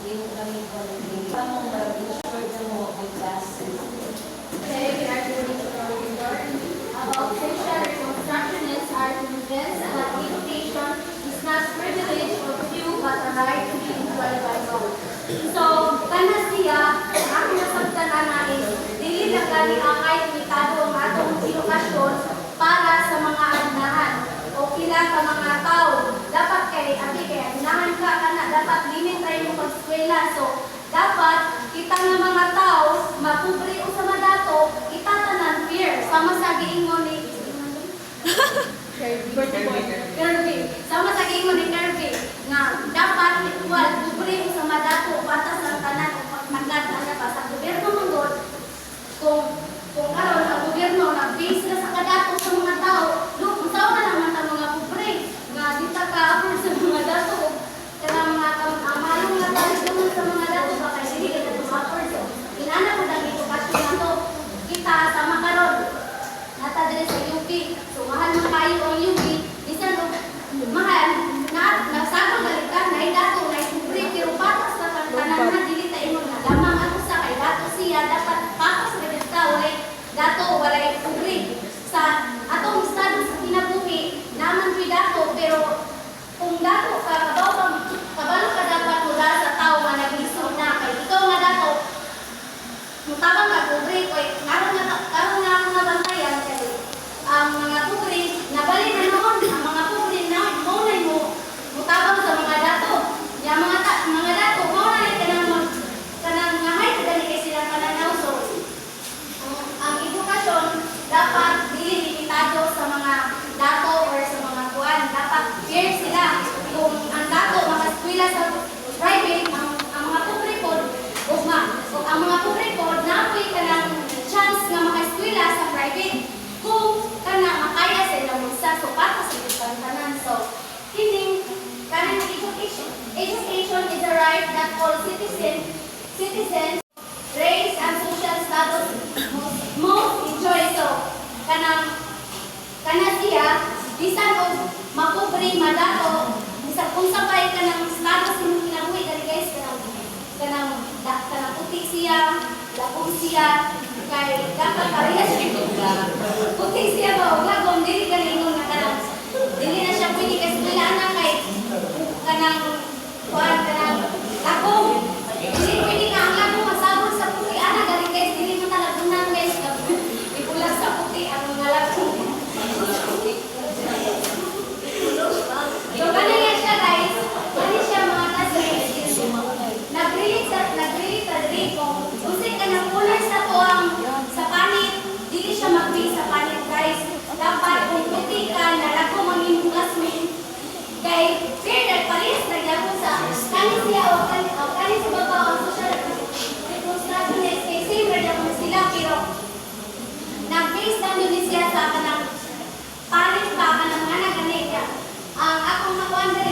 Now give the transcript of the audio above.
yung kami ko tamong mag-short na mo ang classes. Okay, we are going to report about facial reconstructionists are convinced that education is not privilege of few but a right to be enjoyed by all. So, kana siya, ang nasabtanan na is, dili na kani ang ay limitado ang atong edukasyon para sa mga agnahan o kila ka mga tao. Dapat kay agnahan ka kana, dapat limit tayo mo pag-eskwela. So, dapat kita nga mga tao, mapubre o sa madato, itatanan fear. Sama sa giingon ni Kirby. Sama sa giingon ni Kirby nga dapat ituwal pubre o sa madato batas ang tanan o pagmagad na pa sa gobyerno mangod. Kung karon ang gobyerno nag-base na sa kadato sa mga tao, kung saan na naman ang mga pubre nga dita ka sa mga dato kaya mga amalong nga tayo sa mga dato baka hindi ka na tumapor. So, inana ko dahil ito kasi na to kita sama karon natadali sa UP. So, mahal man kayo ang UP. Bisan mahal na nagsama galitan na dato na pubre pero patas sa tanan na dili ta ingon nga lamang ako sa kay dato siya dapat patas sa dita walay dato walay pubre sa atong estado sa kinabuhi naman pi dato pero kung dato ka kabalo ka dapat mula sa tao nga nag-isip na kay ikaw nga dato mutabang ka pubre kay karon nga mga bantayan kay ang mga pubre nabali na noon ang mga pubre na mo mutabang sa mga dato ya mga dato mo na kanang nga hay kadali kay sila kananaw. So ang edukasyon dapat dili limitado sa mga dato or sa mga kuan, dapat fair sila. Kung ang dato makaskwela sa private, ang mga pobre pod ang mga pobre pod napoy kanang chance nga makaskwela sa private kung kana makaya sila sa so para sa tanan. So kining kanang education is a right that all citizens race and social status most enjoy. So kana siya bisan og mapobre madato bisan kung sabay kanang status imong kinabuhi dali guys kanang puti siya lagom siya kay dapat parehas puti siya ba og lagom dili galingon nga kanang dili na siya pwede kasi na kay kanang kuan kanang lagom dili pwede na ang lagom masabot sa puti ana dali guys dili mo talagunan guys ipulas sa puti ang mga lagom. So, kanina siya guys, kanina siya mga classmates. Nag-relate sa Rico. Kasi kanang kulay sa to ang sa panit, dili siya mag-base sa panit guys. Dapat kung puti ka, nalako maging classmate. Kay, fair na pares, nagyako sa kanin siya o kanin sa baba ang social reconstructionist. Kay same rin ako sila, pero nag-base lang yun siya sa kanang panit pa, kanang nga na ganit. Ang akong nakuha